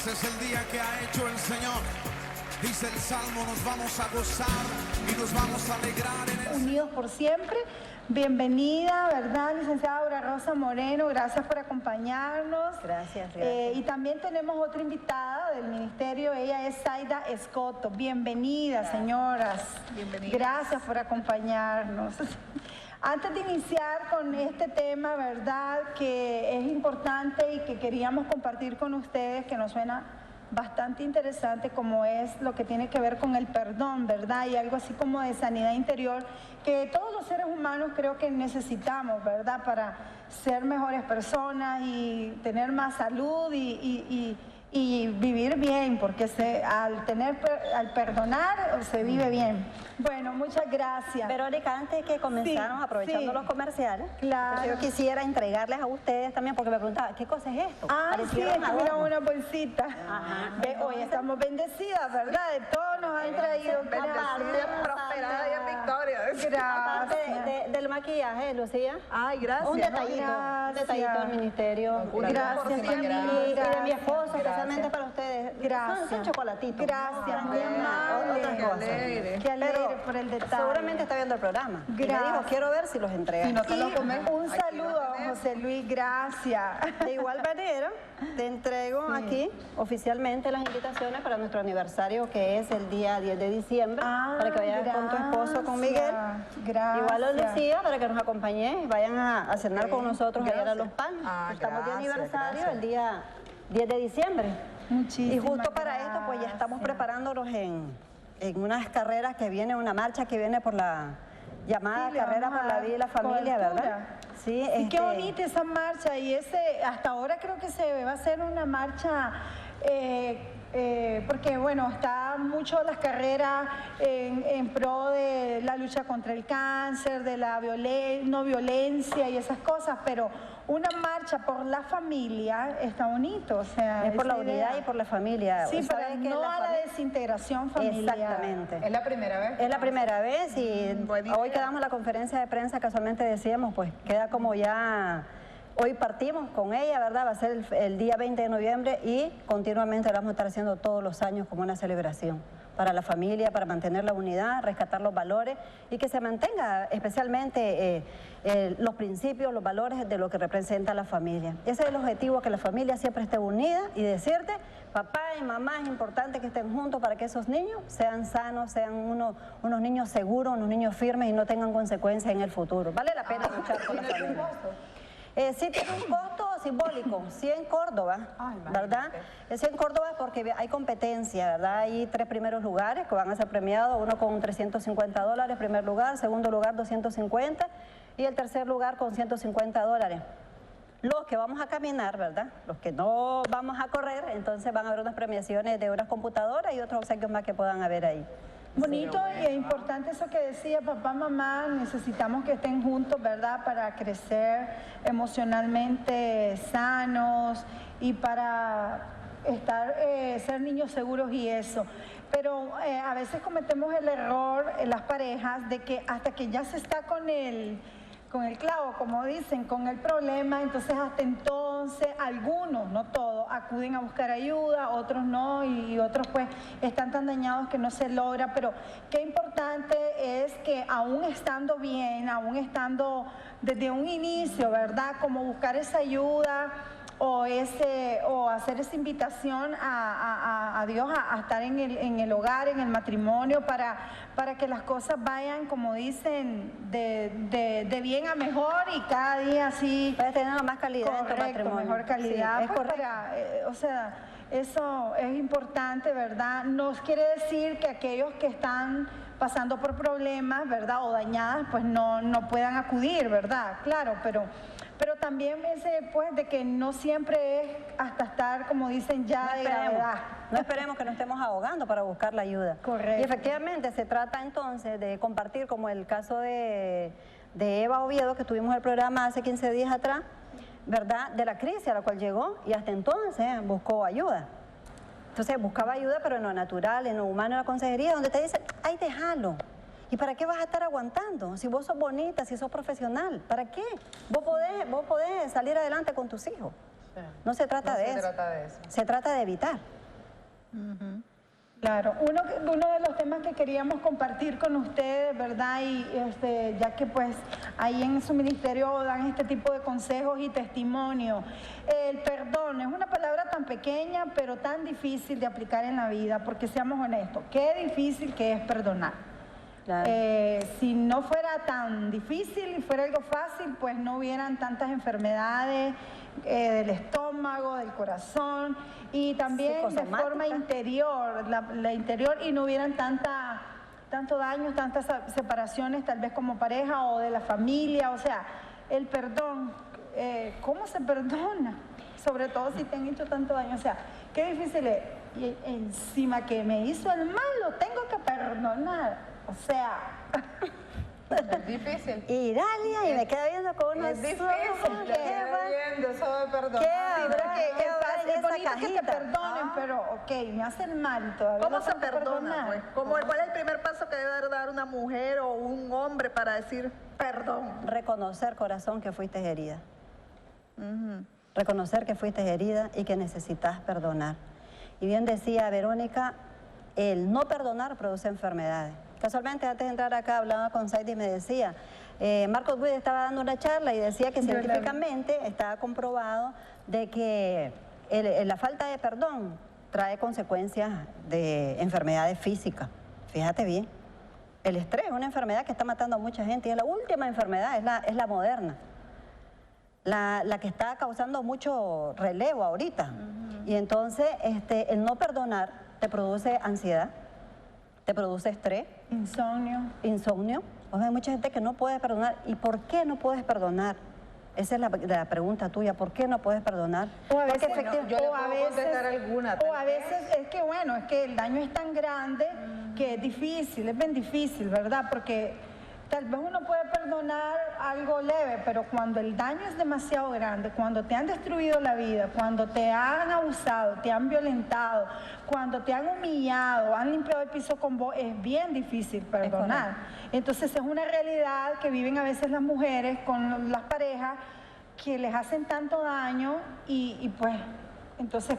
Este es el día que ha hecho el Señor. Dice el Salmo, nos vamos a gozar y nos vamos a alegrar en el... Unidos por siempre. Bienvenida, ¿verdad, licenciada Aura Rosa Moreno? Gracias por acompañarnos. Gracias, gracias. Y también tenemos otra invitada del ministerio, ella es Zaida Escoto. Bienvenida, señoras. Bienvenida. Gracias por acompañarnos. Antes de iniciar con este tema, ¿verdad?, que es importante y que queríamos compartir con ustedes, que nos suena bastante interesante, como es lo que tiene que ver con el perdón, ¿verdad? Y algo así como de sanidad interior, que todos los seres humanos creo que necesitamos, ¿verdad?, para ser mejores personas y tener más salud y vivir bien, porque al perdonar se vive bien. Bueno, muchas gracias. Verónica, antes que comenzáramos, aprovechando los comerciales, claro, yo quisiera entregarles a ustedes también, porque me preguntaban, ¿qué cosa es esto? Ah, sí, es que mira una bolsita. Ajá. Hoy estamos bendecidas, ¿verdad? De todo nos han traído. Bendecida, prosperada y en victoria. Gracias. Del maquillaje, Lucía. Ay, gracias. Un detallito, Gracias. un detallito del ministerio. Gracias, Y de mi esposo, especialmente para ustedes. Gracias. Son chocolatitos. Gracias, muy Otras amable. cosas. Qué alegre por el detalle. Seguramente está viendo el programa. Y me Gracias. dijo, quiero ver si los entregan. Si no te lo Y comes, un aquí saludo lo a tenemos. José Luis, gracias. De igual manera, te entrego aquí oficialmente las invitaciones para nuestro aniversario, que es el día 10 de diciembre, para que vayas con tu esposo, con Miguel. Gracias. Igual a Lucía, para que nos acompañe y vayan a cenar con nosotros allá a Los Panes. Estamos de aniversario el día 10 de diciembre. Muchísimas Y justo para esto, pues ya estamos preparándonos en unas carreras que viene, una marcha que viene por la llamada Sí, le Carrera vamos por a la Vida y la dar Familia, cobertura. ¿verdad? Sí, Y qué bonita esa marcha, y hasta ahora creo que se va a hacer una marcha, porque bueno, está mucho las carreras en pro de la lucha contra el cáncer, de la no violencia y esas cosas, pero una marcha por la familia está bonito, o sea, es por la esa idea. unidad y por la familia. Sí, ¿Sabes pero que no la a la familia- desintegración familiar. Exactamente. ¿Es la primera vez? Es la primera vez y Buena idea. hoy que damos la conferencia de prensa, casualmente decíamos, pues queda como ya, hoy partimos con ella, ¿verdad? Va a ser el día 20 de noviembre y continuamente lo vamos a estar haciendo todos los años como una celebración para la familia, para mantener la unidad, rescatar los valores y que se mantenga especialmente los principios, los valores de lo que representa la familia. Ese es el objetivo, que la familia siempre esté unida y decirte, papá y mamá, es importante que estén juntos para que esos niños sean sanos, sean unos niños seguros, unos niños firmes y no tengan consecuencias en el futuro. Vale la pena luchar por la familia. Sí tiene un costo simbólico, 100 Córdoba, ¿verdad? Es 100 Córdoba porque hay competencia, ¿verdad? Hay 3 primeros lugares que van a ser premiados, uno con $350, primer lugar, segundo lugar 250 y el tercer lugar con $150. Los que vamos a caminar, ¿verdad? Los que no vamos a correr, entonces van a haber unas premiaciones de unas computadoras y otros obsequios más que puedan haber ahí. Bonito y es importante eso que decía papá, mamá, necesitamos que estén juntos, ¿verdad?, para crecer emocionalmente sanos y para ser niños seguros y eso. Pero a veces cometemos el error en las parejas de que hasta que ya se está con el clavo, como dicen, con el problema, entonces hasta entonces algunos, no todos, acuden a buscar ayuda, otros no, y otros pues están tan dañados que no se logra, pero qué importante es que aún estando bien, aún estando desde un inicio, ¿verdad?, como buscar esa ayuda o hacer esa invitación a Dios a estar en el hogar, en el matrimonio, para que las cosas vayan, como dicen, de bien a mejor y cada día así. Puedes tener más calidad en tu matrimonio. Mejor calidad. Sí, es pues, correcto. o sea, eso es importante, ¿verdad? No quiere decir que aquellos que están pasando por problemas, ¿verdad?, o dañadas, pues no puedan acudir, ¿verdad? Claro, pero también pues de que no siempre es hasta estar, como dicen, ya de gravedad. No esperemos que nos estemos ahogando para buscar la ayuda. Correcto. Y efectivamente se trata entonces de compartir, como el caso de Eva Oviedo, que tuvimos el programa hace 15 días atrás, ¿verdad?, de la crisis a la cual llegó y hasta entonces buscó ayuda. Entonces buscaba ayuda, pero en lo natural, en lo humano, en la consejería, donde te dicen, ay, déjalo. ¿Y para qué vas a estar aguantando? Si vos sos bonita, si sos profesional, ¿para qué? Vos podés salir adelante con tus hijos. No se trata de eso. Se trata de evitar. Claro, uno de los temas que queríamos compartir con ustedes, ¿verdad? Y ya que pues ahí en su ministerio dan este tipo de consejos y testimonio. El perdón es una palabra tan pequeña, pero tan difícil de aplicar en la vida, porque seamos honestos, qué difícil que es perdonar. Claro. Si no fuera tan difícil y fuera algo fácil, pues no hubieran tantas enfermedades del estómago, del corazón y también de forma interior, la interior, y no hubieran tanto daño, tantas separaciones tal vez como pareja o de la familia. O sea, el perdón, ¿cómo se perdona? Sobre todo si te han hecho tanto daño. O sea, qué difícil es. Y encima que me hizo el mal, lo tengo que perdonar. O sea, es difícil. Y Dalia, y me queda viendo con unos Es difícil, ojos, te queda viendo eso de perdonar. ¿Qué habrá? es bonito que te perdonen, pero ok, me hacen mal todavía. ¿Cómo no se tengo que perdona, perdonar. pues? ¿Cuál es el primer paso que debe dar una mujer o un hombre para decir perdón? Reconocer, corazón, que fuiste herida. Reconocer que fuiste herida y que necesitas perdonar. Y bien decía Verónica, el no perdonar produce enfermedades. Casualmente, antes de entrar acá, hablaba con Saidi y me decía, Marcos Witt estaba dando una charla y decía que científicamente está comprobado de que la falta de perdón trae consecuencias de enfermedades físicas. Fíjate bien, el estrés es una enfermedad que está matando a mucha gente y es la última enfermedad, es la moderna. La que está causando mucho relevo ahorita. Y entonces, el no perdonar te produce ansiedad, te produce estrés. Insomnio. O sea, hay mucha gente que no puede perdonar. ¿Y por qué no puedes perdonar? Esa es la pregunta tuya. ¿Por qué no puedes perdonar? O a veces, Yo le puedo contestar alguna. O a veces es que el daño es tan grande que es difícil, es bien difícil, ¿verdad? Porque tal vez uno puede perdonar algo leve, pero cuando el daño es demasiado grande, cuando te han destruido la vida, cuando te han abusado, te han violentado, cuando te han humillado, han limpiado el piso con vos, es bien difícil perdonar. Entonces es una realidad que viven a veces las mujeres con las parejas que les hacen tanto daño y pues... Entonces,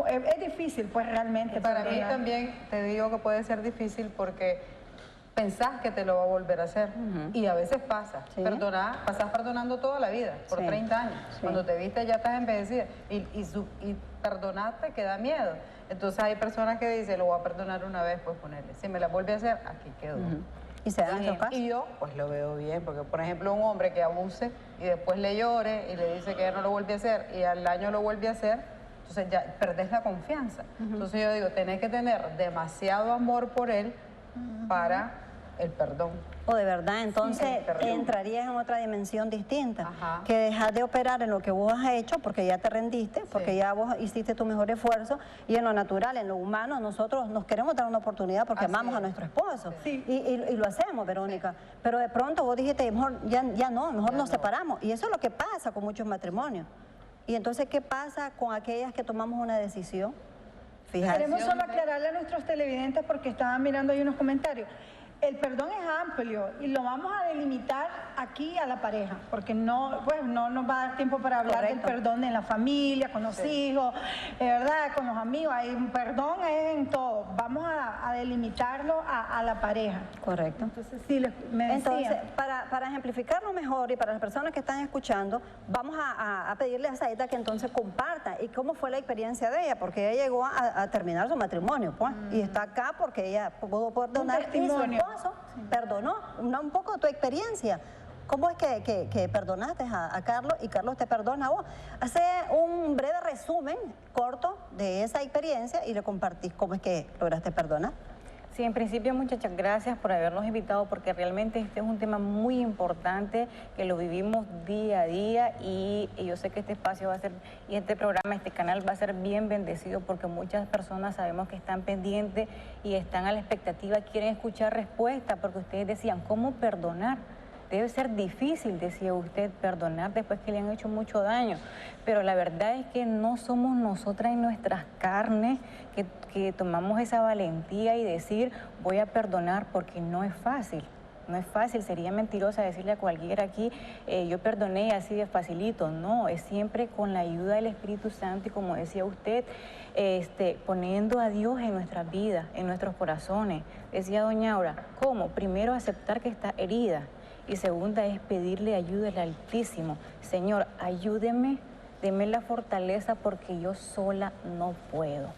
es difícil pues realmente Para perdonar. mí también te digo que puede ser difícil porque pensás que te lo va a volver a hacer y a veces pasa. Sí. Pasás perdonando toda la vida, por 30 años. Sí. Cuando te viste ya estás envejecida y perdonarte que da miedo. Entonces hay personas que dicen, lo voy a perdonar una vez, pues ponerle. Si me la vuelve a hacer, aquí quedó. Y se dan esos casos. Y yo, pues lo veo bien, porque por ejemplo un hombre que abuse y después le llore y le dice que ya no lo vuelve a hacer y al año lo vuelve a hacer, entonces ya perdés la confianza. Entonces yo digo, tenés que tener demasiado amor por él para el perdón. O de verdad, entonces perdón. entrarías en otra dimensión distinta. Ajá. Que dejas de operar en lo que vos has hecho porque ya te rendiste, porque ya vos hiciste tu mejor esfuerzo, y en lo natural, en lo humano, nosotros nos queremos dar una oportunidad porque Así amamos a es. nuestro esposo. Sí. Y lo hacemos, Verónica. Pero de pronto vos dijiste, mejor ya no, mejor nos separamos. Y eso es lo que pasa con muchos matrimonios. Y entonces, ¿qué pasa con aquellas que tomamos una decisión? Fíjate. Queremos solo aclararle a nuestros televidentes porque estaban mirando ahí unos comentarios. El perdón es amplio y lo vamos a delimitar aquí a la pareja, porque no nos va a dar tiempo para hablar del perdón en la familia, con los hijos, ¿verdad? Con los amigos. Hay un perdón es en todo. Vamos a delimitarlo a la pareja. Correcto. Entonces, sí, me decían. Entonces, para ejemplificarlo mejor y para las personas que están escuchando, vamos a pedirle a Saida que entonces comparta y cómo fue la experiencia de ella, porque ella llegó a terminar su matrimonio, pues, y está acá porque ella pudo perdonar y su esposo perdonó. Un poco de tu experiencia. ¿Cómo es que perdonaste a Carlos y Carlos te perdona a vos? Hace un breve resumen corto de esa experiencia y le compartís cómo es que lograste perdonar. Sí, en principio, muchachas, gracias por habernos invitado porque realmente este es un tema muy importante que lo vivimos día a día y yo sé que este espacio va a ser, y este programa, este canal va a ser bien bendecido porque muchas personas sabemos que están pendientes y están a la expectativa, quieren escuchar respuestas porque ustedes decían, ¿cómo perdonar? Debe ser difícil, decía usted, perdonar después que le han hecho mucho daño. Pero la verdad es que no somos nosotras en nuestras carnes que tomamos esa valentía y decir, voy a perdonar porque no es fácil. No es fácil, sería mentirosa decirle a cualquiera aquí, yo perdoné así de facilito. No, es siempre con la ayuda del Espíritu Santo y como decía usted, poniendo a Dios en nuestras vidas, en nuestros corazones. Decía doña Aura, ¿cómo? Primero aceptar que está herida y segunda es pedirle ayuda al Altísimo. Señor, ayúdeme, deme la fortaleza porque yo sola no puedo.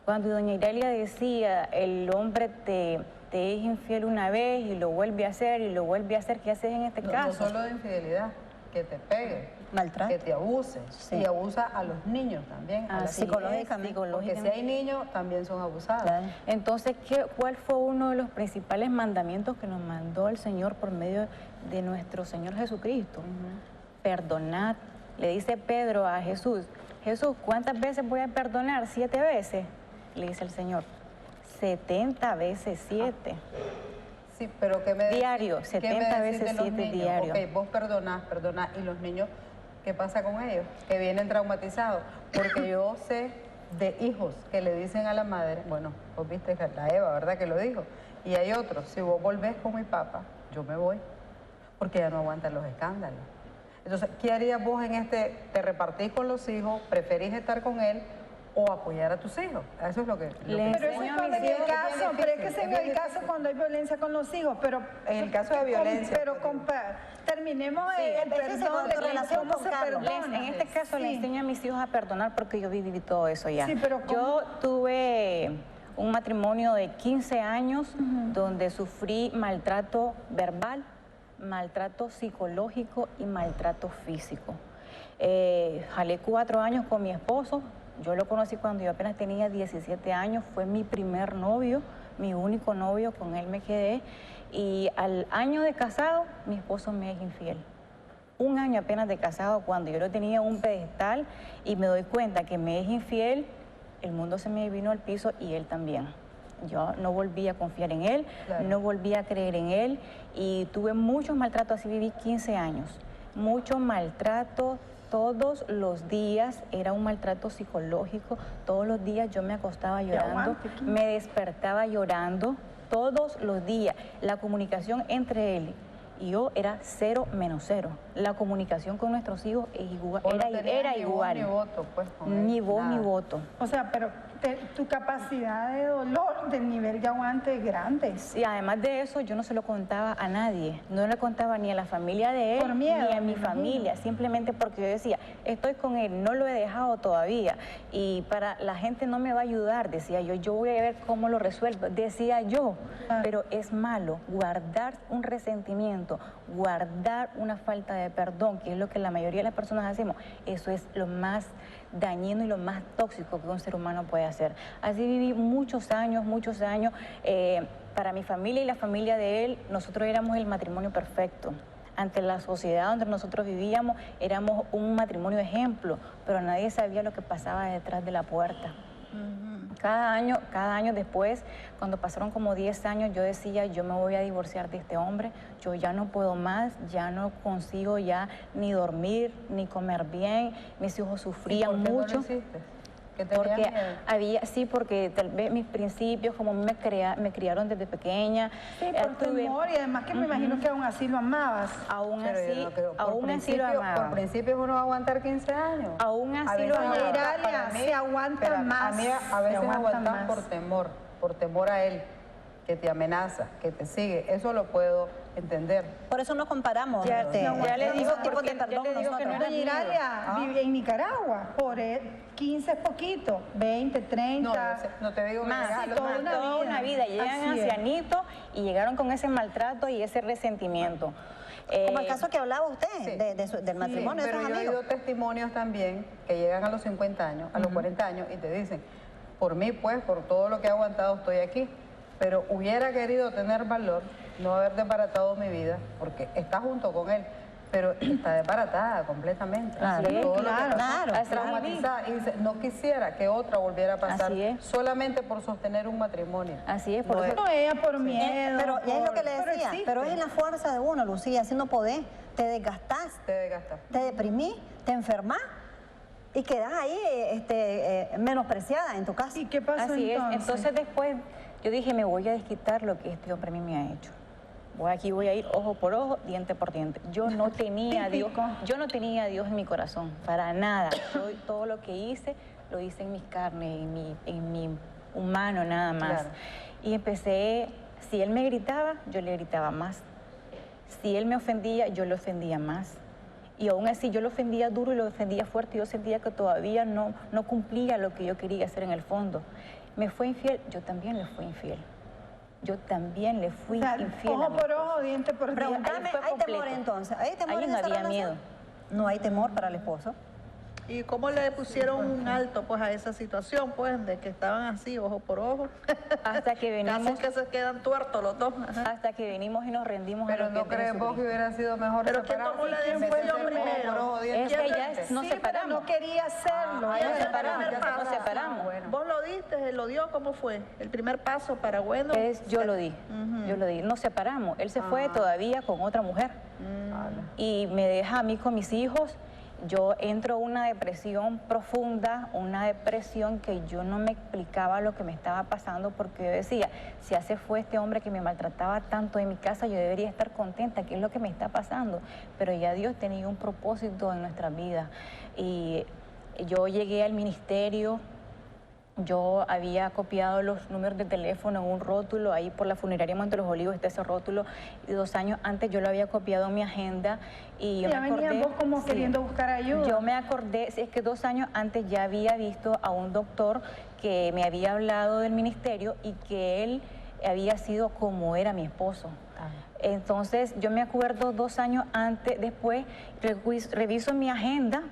Cuando doña Iralia decía, el hombre te es infiel una vez y lo vuelve a hacer y lo vuelve a hacer, ¿qué haces en este caso? No solo de infidelidad, que te pegue, Maltrato. que te abuse, Sí. y abusa a los niños también, a las psicológicamente. porque si hay niños también son abusados. Claro. Entonces, ¿cuál fue uno de los principales mandamientos que nos mandó el Señor por medio de nuestro Señor Jesucristo? Perdonad. Le dice Pedro a Jesús, Jesús, ¿cuántas veces voy a perdonar? 7 veces. Le dice el Señor, 70 veces 7. Sí, pero ¿qué me decís? Diario, ¿Qué 70 me decís veces de los 7 niños? diario. Ok, vos perdonás, y los niños, ¿qué pasa con ellos? Que vienen traumatizados, porque yo sé de hijos que le dicen a la madre, bueno, vos viste la Eva, ¿verdad? Que lo dijo, y hay otros, si vos volvés con mi papá, yo me voy, porque ya no aguantan los escándalos. Entonces, ¿qué harías vos en este? ¿Te repartís con los hijos? ¿Preferís estar con él o apoyar a tus hijos? Eso es lo que... Pero ese es cuando en el caso, pero es que ese es el caso cuando hay violencia con los hijos, pero... En el caso de violencia. Terminemos el ese es perdón, con relación cómo con se Carlos. perdona. En este caso le Sí. enseño a mis hijos a perdonar porque yo viví todo eso ya. Sí, pero ¿cómo? Yo tuve un matrimonio de 15 años donde sufrí maltrato verbal, maltrato psicológico y maltrato físico. Jalé 4 años con mi esposo. Yo lo conocí cuando yo apenas tenía 17 años. Fue mi primer novio, mi único novio, con él me quedé. Y al año de casado, mi esposo me es infiel. 1 año apenas de casado, cuando yo lo tenía en un pedestal y me doy cuenta que me es infiel, el mundo se me vino al piso y él también. Yo no volví a confiar en él, Claro. no volví a creer en él y tuve muchos maltratos, así viví 15 años. Mucho maltrato todos los días, era un maltrato psicológico, todos los días yo me acostaba llorando, aguante, ¿qué? me despertaba llorando, todos los días. La comunicación entre él y yo era 0 menos 0. La comunicación con nuestros hijos es igual, Vos no era tenías ni igual. voz ni voto, pues, con él, Ni voz ni nada. voto. O sea, pero tu capacidad de dolor, del nivel de aguante es grande. Y además de eso, yo no se lo contaba a nadie. No le contaba ni a la familia de él, Por miedo, ni a me mi imagino. familia. Simplemente porque yo decía, estoy con él, no lo he dejado todavía. Y para la gente no me va a ayudar, decía yo voy a ver cómo lo resuelvo, decía yo. Claro. Pero es malo guardar un resentimiento, guardar una falta de perdón, que es lo que la mayoría de las personas hacemos. Eso es lo más dañino y lo más tóxico que un ser humano puede hacer. Así viví muchos años. Para mi familia y la familia de él, nosotros éramos el matrimonio perfecto. Ante la sociedad donde nosotros vivíamos, éramos un matrimonio ejemplo, pero nadie sabía lo que pasaba detrás de la puerta. Cada año después, cuando pasaron como 10 años, yo decía, yo me voy a divorciar de este hombre, yo ya no puedo más, ya no consigo ya ni dormir, ni comer bien, mis hijos sufrían ¿Por qué no mucho. lo hiciste? ¿Que tenías Porque miedo? porque tal vez mis principios, como me criaron desde pequeña. Sí, por temor y además que me imagino que aún así lo amabas. Aún Pero yo así, no creo. Por aún así lo principio- amaba. Por principio uno va a aguantar 15 años. Aún así A veces lo amaba. aguanta- Iralia, para mí- se aguanta espera, más, A mí a se veces aguanta aguantas más. por temor a él, que te amenaza, que te sigue. Eso lo puedo entender. Por eso no comparamos Ya le digo, esos tipos porque de ya perdón le digo que nosotros. no era Doña Iralia vive en Nicaragua, por 15 es poquito, 20, 30. No, yo sé, no te digo que Más, legal, sí, toda más. una toda vida. una vida. Llegan Así es. ancianitos y llegaron con ese maltrato y ese resentimiento. Como el caso que hablaba usted, Sí. del matrimonio de pero esos yo he amigos. oído testimonios también que llegan a los 50 años, a los 40 años y te dicen, por mí pues, por todo lo que he aguantado estoy aquí, pero hubiera querido tener valor, no haber desbaratado mi vida, porque está junto con él, pero está desbaratada completamente. Claro, Todo lo que claro, pasó, claro. traumatizada, y dice, no quisiera que otra volviera a pasar Así es. solamente por sostener un matrimonio. Así es, por eso No, ella por miedo. Pero ya es lo que le pero decía, existe. pero es la fuerza de uno, Lucía, si no podés, te desgastás, Te desgasta. te deprimís, te enfermás y quedás ahí menospreciada en tu casa. ¿Y qué pasó Así es. entonces? Entonces después yo dije, me voy a desquitar lo que este hombre a mí me ha hecho. Aquí voy a ir ojo por ojo, diente por diente. Yo no tenía a Dios, yo no tenía a Dios en mi corazón, para nada. Todo lo que hice, lo hice en mis carnes, en mi humano nada más. Claro. Y empecé, si él me gritaba, yo le gritaba más. Si él me ofendía, yo le ofendía más. Y aún así yo lo ofendía duro y lo ofendía fuerte. Yo sentía que todavía no cumplía lo que yo quería hacer en el fondo. Me fue infiel, yo también le fui infiel. Yo también le fui infiel. Ojo por ojo, diente por diente. Pregúntame, ¿hay temor entonces? ¿Hay temor Ahí en no esa había relación? miedo. No hay temor para el esposo. ¿Y cómo le pusieron un alto pues a esa situación, pues, de que estaban así, ojo por ojo? Hasta que venimos, Casi que se quedan tuertos los dos. Ajá. hasta que venimos y nos rendimos Pero a los ¿no pies de crees vos que Jesucristo. hubiera sido mejor Pero ¿quién tomó la decisión primero? Es que ya nos Sí, pero separamos. no quería hacerlo. Ah, Ella nos se separamos, separó. nos separamos. Bueno. ¿Vos lo diste? ¿Él lo dio? ¿Cómo fue? ¿El primer paso para bueno? Yo lo di, yo lo di. Nos separamos. Él se fue todavía con otra mujer y me deja a mí con mis hijos. Yo entro en una depresión profunda, una depresión que yo no me explicaba lo que me estaba pasando, porque yo decía, si hace fue este hombre que me maltrataba tanto en mi casa, yo debería estar contenta, ¿qué es lo que me está pasando? Pero ya Dios tenía un propósito en nuestra vida. Y yo llegué al ministerio. Yo había copiado los números de teléfono en un rótulo, ahí por la funeraria Monte los Olivos está ese rótulo, y 2 años antes yo lo había copiado en mi agenda y yo Ya me acordé... venías vos como queriendo buscar ayuda. Yo me acordé, es que 2 años antes ya había visto a un doctor que me había hablado del ministerio y que él había sido como era mi esposo. Entonces yo me acuerdo 2 años antes, después reviso mi agenda,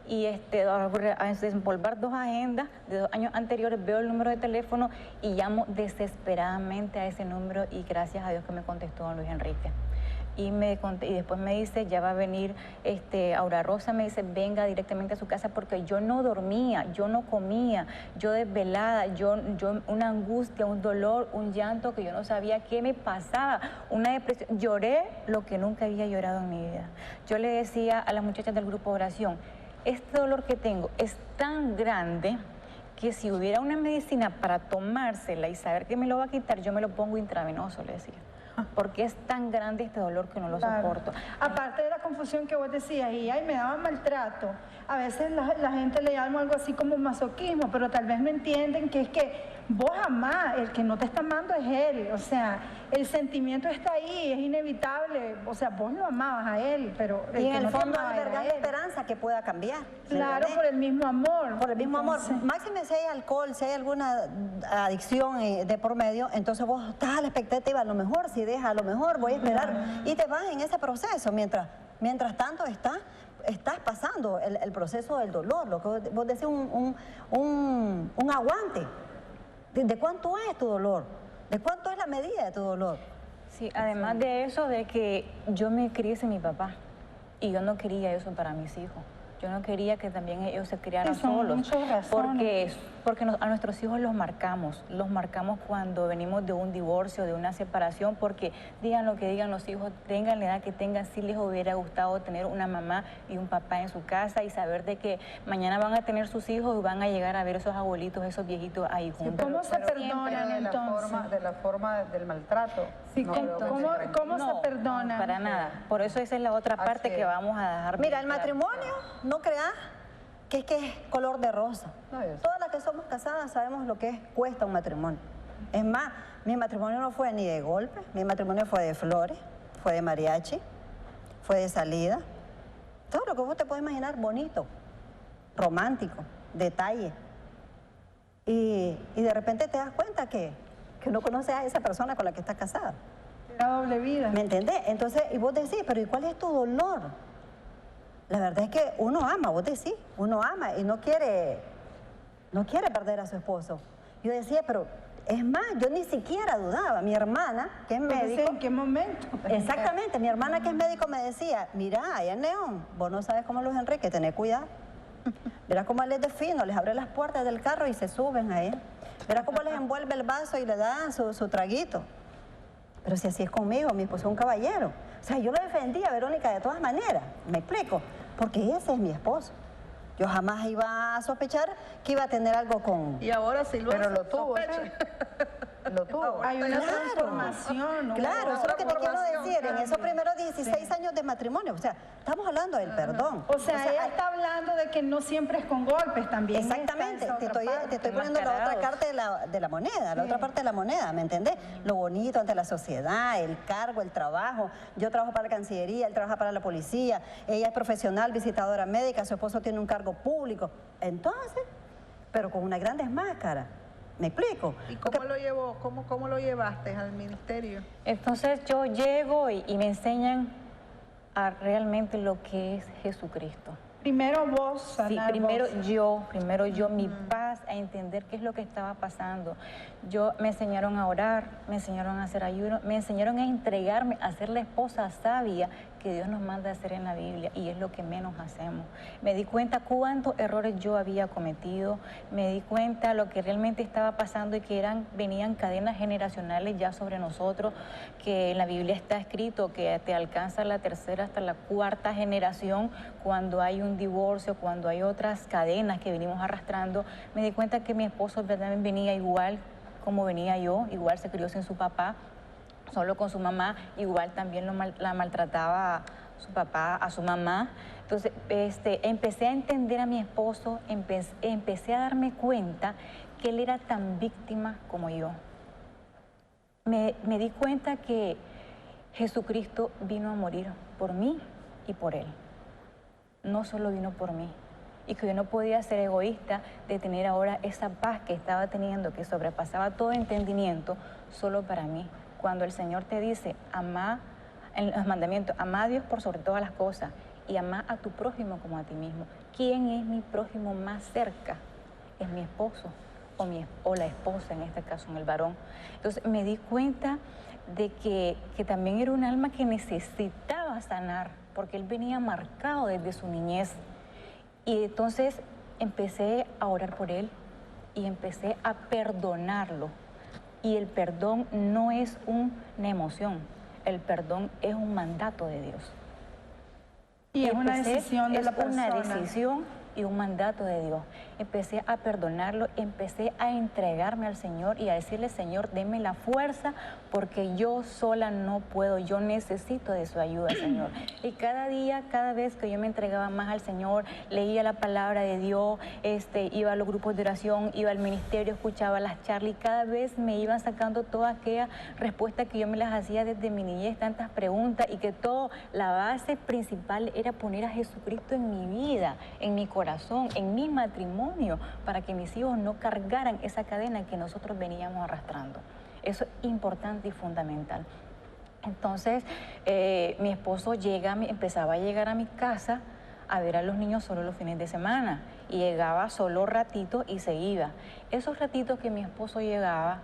y a desempolvar 2 agendas de 2 años anteriores, veo el número de teléfono y llamo desesperadamente a ese número y gracias a Dios que me contestó don Luis Enrique. Y después me dice, ya va a venir Aura Rosa, me dice, venga directamente a su casa porque yo no dormía, yo no comía, yo desvelada, yo una angustia, un dolor, un llanto que yo no sabía qué me pasaba, una depresión. Lloré lo que nunca había llorado en mi vida. Yo le decía a las muchachas del grupo de oración, este dolor que tengo es tan grande que si hubiera una medicina para tomársela y saber que me lo va a quitar, yo me lo pongo intravenoso, le decía. Porque es tan grande este dolor que no lo soporto. Aparte de la confusión que vos decías, y ay, me daba maltrato, a veces la gente le llama algo así como masoquismo, pero tal vez no entienden que es que vos amás, el que no te está amando es él, o sea, el sentimiento está ahí, es inevitable, o sea, vos lo amabas a él, pero Y en que el no te fondo amaba era albergas él. esperanza que pueda cambiar. ¿me Claro, entendés? por el mismo amor. Por el mismo amor. Entonces, Máxime si hay alcohol, si hay alguna adicción de por medio, entonces vos estás a la expectativa, a lo mejor si deja, a lo mejor voy a esperar. Y te vas en ese proceso, mientras tanto estás pasando el proceso del dolor, lo que vos decís, un aguante. ¿De cuánto es tu dolor? ¿De cuánto es la medida de tu dolor? Sí, además de eso, de que yo me crié sin mi papá y yo no quería eso para mis hijos. Yo no quería que también ellos se criaran Sí, son solos, muchas razones. porque a nuestros hijos los marcamos cuando venimos de un divorcio, de una separación, porque digan lo que digan los hijos, tengan la edad que tengan, sí les hubiera gustado tener una mamá y un papá en su casa y saber de que mañana van a tener sus hijos y van a llegar a ver esos abuelitos, esos viejitos ahí juntos. ¿Cómo se perdonan entonces? De la forma del maltrato. Sí, no ¿cómo- creo que cómo- se prenda. cómo se perdonan? No, para nada. Por eso esa es la otra parte Así que es. vamos a dejar. Mira, el bien claro. matrimonio, no creas que es color de rosa. No, yo sé. Todas las que somos casadas sabemos lo que cuesta un matrimonio. Es más, mi matrimonio no fue ni de golpe, mi matrimonio fue de flores, fue de mariachi, fue de salida. Todo lo que vos te puedes imaginar bonito, romántico, detalle. Y de repente te das cuenta que no conoces a esa persona con la que estás casada. la doble vida. ¿Me entendés? Entonces, y vos decís, pero ¿y cuál es tu dolor? La verdad es que uno ama, vos decís, uno ama y no quiere perder a su esposo. Yo decía, pero es más, yo ni siquiera dudaba. Mi hermana, que es médico... ¿En qué momento? Exactamente, mi hermana que es médico me decía, mira, allá en León, vos no sabes cómo Luis Enrique, tenés cuidado. Verás cómo él les defino, les abre las puertas del carro y se suben a él. Verás cómo les envuelve el vaso y le da su traguito. Pero si así es conmigo, mi esposo es un caballero. O sea, yo lo defendía, Verónica, de todas maneras, me explico, porque ese es mi esposo. Yo jamás iba a sospechar que iba a tener algo con... Y ahora sí Pero lo tuvo, sospecha. ¿sí? lo tuvo. Hay una Claro. transformación. ¿no? Claro, eso es lo que te quiero transformación, decir, en cambio. esos primeros 16 años de matrimonio, o sea, estamos hablando del perdón. O sea, ella está hablando de que no siempre es con golpes también. Exactamente, está te esa estoy, otra parte. te estoy poniendo la otra Enmascarados. parte de la moneda, la otra parte de la moneda, ¿me entendés? Lo bonito ante la sociedad, el cargo, el trabajo. Yo trabajo para la Cancillería, él trabaja para la policía, ella es profesional, visitadora médica, su esposo tiene un cargo público. Entonces, pero con una gran máscara. ¿Me explico? ¿Y cómo lo llevó? ¿Cómo lo llevaste al ministerio? Entonces yo llego y me enseñan a realmente lo que es Jesucristo. Primero vos, Sí, sanar primero vos. yo, mi paz, a entender qué es lo que estaba pasando. Me enseñaron a orar, me enseñaron a hacer ayuno, me enseñaron a entregarme, a ser la esposa sabia que Dios nos manda a hacer en la Biblia, y es lo que menos hacemos. Me di cuenta cuántos errores yo había cometido, me di cuenta lo que realmente estaba pasando y que venían cadenas generacionales ya sobre nosotros, que en la Biblia está escrito que te alcanza la tercera hasta la cuarta generación cuando hay un divorcio, cuando hay otras cadenas que venimos arrastrando. Me di cuenta que mi esposo también venía igual como venía yo, igual se crió sin su papá, solo con su mamá, igual también la maltrataba su papá a su mamá. Entonces empecé a entender a mi esposo, empecé a darme cuenta que él era tan víctima como yo. Me di cuenta que Jesucristo vino a morir por mí y por él. No solo vino por mí. Y que yo no podía ser egoísta de tener ahora esa paz que estaba teniendo, que sobrepasaba todo entendimiento, solo para mí. Cuando el Señor te dice, ama, en los mandamientos, ama a Dios por sobre todas las cosas y ama a tu prójimo como a ti mismo. ¿Quién es mi prójimo más cerca? Es mi esposo o la esposa, en este caso, en el varón. Entonces me di cuenta de que también era un alma que necesitaba sanar, porque él venía marcado desde su niñez. Y entonces empecé a orar por él y empecé a perdonarlo. Y el perdón no es una emoción, el perdón es un mandato de Dios. Y es una Empecé- decisión de la persona. Es una decisión y un mandato de Dios. Empecé a perdonarlo, empecé a entregarme al Señor y a decirle, Señor, deme la fuerza porque yo sola no puedo, yo necesito de su ayuda, Señor. Y cada día, cada vez que yo me entregaba más al Señor, leía la palabra de Dios, iba a los grupos de oración, iba al ministerio, escuchaba las charlas y cada vez me iban sacando todas aquellas respuestas que yo me las hacía desde mi niñez, tantas preguntas, y que todo, la base principal era poner a Jesucristo en mi vida, en mi corazón, en mi matrimonio, para que mis hijos no cargaran esa cadena que nosotros veníamos arrastrando. Eso es importante y fundamental. Entonces, mi esposo empezaba a llegar a mi casa a ver a los niños solo los fines de semana, y llegaba solo ratito y se iba. Esos ratitos que mi esposo llegaba,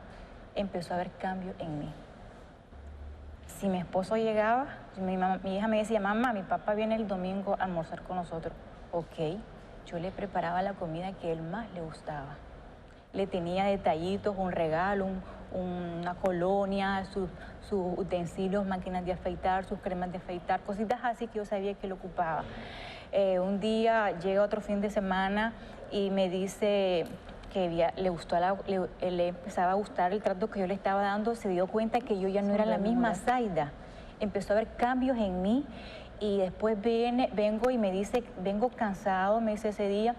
empezó a haber cambio en mí. Si mi esposo llegaba, mi hija me decía, mamá, mi papá viene el domingo a almorzar con nosotros. Ok, yo le preparaba la comida que él más le gustaba. Le tenía detallitos, un regalo, una colonia, sus utensilios, máquinas de afeitar, sus cremas de afeitar, cositas así que yo sabía que lo ocupaba. Un día llega otro fin de semana y me dice que le empezaba a gustar el trato que yo le estaba dando, se dio cuenta que yo ya no era la misma Zaida. Empezó a haber cambios en mí y después vengo y me dice, vengo cansado, me dice ese día.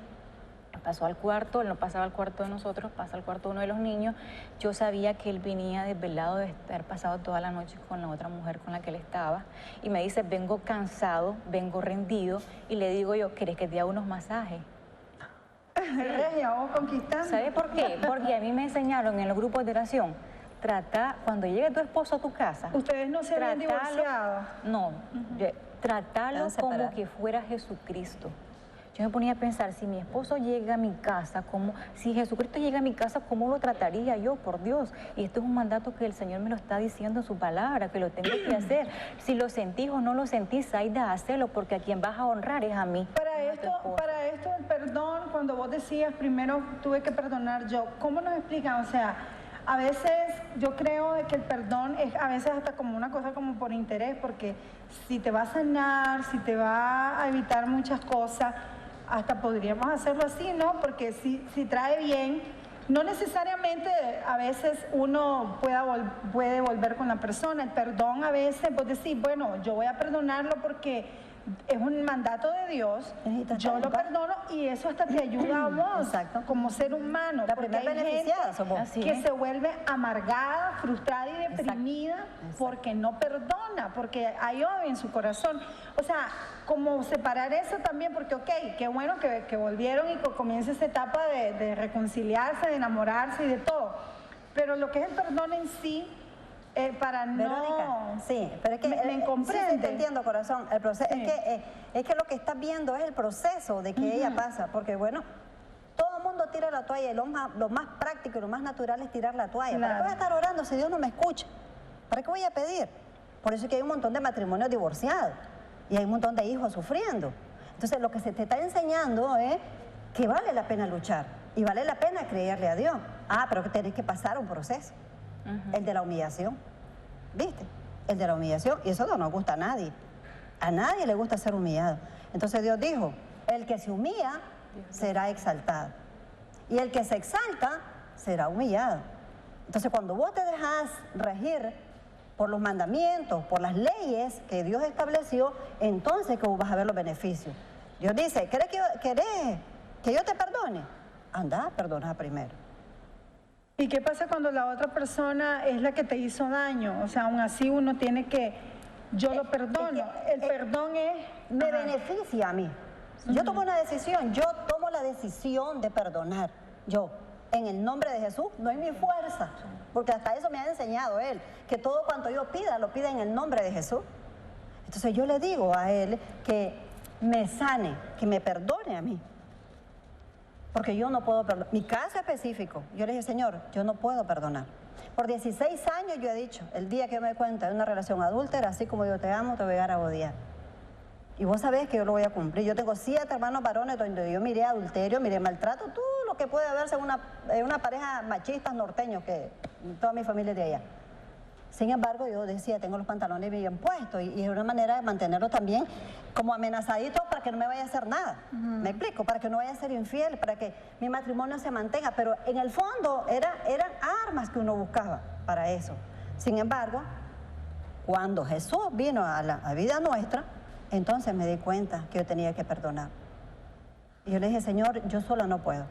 Pasó al cuarto, él no pasaba al cuarto de nosotros, pasa al cuarto de uno de los niños. Yo sabía que él venía desvelado de haber pasado toda la noche con la otra mujer con la que él estaba. Y me dice, vengo cansado, vengo rendido. Y le digo yo, ¿querés que te haga unos masajes? Regia, vos conquistando. ¿Sabe por qué? Porque a mí me enseñaron en los grupos de oración, cuando llegue tu esposo a tu casa. Ustedes no se habían divorciado. No, tratalo Están como separados. que fuera Jesucristo. Yo me ponía a pensar, si mi esposo llega a mi casa, si Jesucristo llega a mi casa, ¿cómo lo trataría yo, por Dios? Y esto es un mandato que el Señor me lo está diciendo en su palabra, que lo tengo que hacer. Si lo sentís o no lo sentís, Zaida, hacelo, porque a quien vas a honrar es a mí. Para esto el perdón, cuando vos decías, primero tuve que perdonar yo, ¿cómo nos explican? O sea, a veces yo creo que el perdón es a veces hasta como una cosa como por interés, porque si te va a sanar, si te va a evitar muchas cosas, hasta podríamos hacerlo así, ¿no? Porque si trae bien, no necesariamente a veces uno puede volver con la persona. El perdón a veces, vos decís, bueno, yo voy a perdonarlo porque es un mandato de Dios, yo lo perdono y eso hasta te ayuda a vos, Exacto. como ser humano. La porque primera hay beneficiada gente somos. Así que es. se vuelve amargada, frustrada y deprimida porque no perdona, porque hay odio en su corazón. O sea, como separar eso también, porque ok, qué bueno que volvieron y que comienza esa etapa de reconciliarse, de enamorarse y de todo. Pero lo que es el perdón en sí, para no... Verónica, sí, pero es que me comprende. Sí, te entiendo, corazón. El proceso, Sí. es que lo que estás viendo es el proceso de que ella pasa, porque bueno, todo el mundo tira la toalla y lo más práctico y lo más natural es tirar la toalla. ¿Para qué voy a estar orando si Dios no me escucha? ¿Para qué voy a pedir? Por eso es que hay un montón de matrimonios divorciados y hay un montón de hijos sufriendo. Entonces lo que se te está enseñando es que vale la pena luchar y vale la pena creerle a Dios. Ah, pero que tenés que pasar un proceso, el de la humillación. ¿Viste? El de la humillación, y eso no nos gusta a nadie. A nadie le gusta ser humillado. Entonces Dios dijo, el que se humilla será exaltado. Y el que se exalta será humillado. Entonces cuando vos te dejas regir por los mandamientos, por las leyes que Dios estableció, entonces que vos vas a ver los beneficios. Dios dice, ¿querés que yo te perdone? Anda, perdona primero. ¿Y qué pasa cuando la otra persona es la que te hizo daño? O sea, aún así uno tiene que, yo lo perdono. El perdón es... Me beneficia a mí. Yo tomo una decisión, yo tomo la decisión de perdonar. Yo, en el nombre de Jesús, no en mi fuerza, porque hasta eso me ha enseñado Él, que todo cuanto yo pida, lo pida en el nombre de Jesús. Entonces yo le digo a Él que me sane, que me perdone a mí. Porque yo no puedo perdonar. Mi caso específico, yo le dije, Señor, yo no puedo perdonar. Por 16 años yo he dicho, el día que yo me dé cuenta de una relación adúltera, así como yo te amo, te voy a dar a odiar. Y vos sabés que yo lo voy a cumplir. Yo tengo 7 hermanos varones donde yo miré adulterio, miré maltrato, todo lo que puede verse en una pareja machistas norteños, que toda mi familia es de allá. Sin embargo, yo decía, tengo los pantalones bien puestos y es una manera de mantenerlo también como amenazadito para que no me vaya a hacer nada. ¿Me explico? Para que no vaya a ser infiel, para que mi matrimonio se mantenga. Pero en el fondo eran armas que uno buscaba para eso. Sin embargo, cuando Jesús vino a la vida nuestra, entonces me di cuenta que yo tenía que perdonar. Y yo le dije, Señor, yo sola no puedo.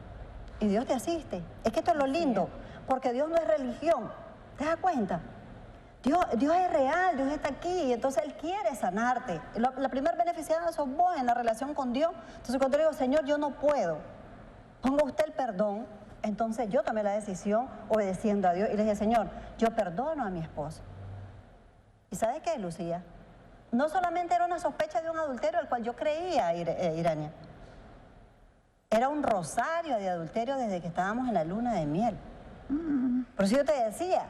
Y Dios te asiste. Es que esto es lo lindo, porque Dios no es religión. ¿Te das cuenta? Dios es real, Dios está aquí, y entonces Él quiere sanarte. La primera beneficiada sos vos en la relación con Dios. Entonces cuando yo digo, Señor, yo no puedo, ponga usted el perdón, entonces yo tomé la decisión obedeciendo a Dios y le dije, Señor, yo perdono a mi esposo. ¿Y sabes qué, Lucía? No solamente era una sospecha de un adulterio, el cual yo creía, Irania. Era un rosario de adulterio desde que estábamos en la luna de miel. Por eso yo te decía,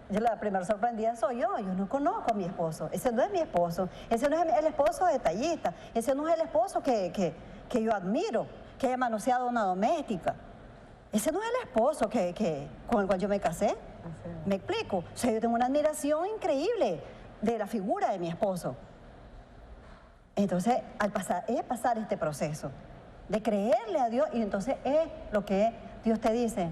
la primera sorprendida soy yo no conozco a mi esposo, ese no es mi esposo, ese no es el esposo detallista, ese no es el esposo que yo admiro, que haya manoseado una doméstica, ese no es el esposo con el cual yo me casé. ¿Me explico? O sea, yo tengo una admiración increíble de la figura de mi esposo. Entonces, es pasar este proceso de creerle a Dios, y entonces es lo que Dios te dice,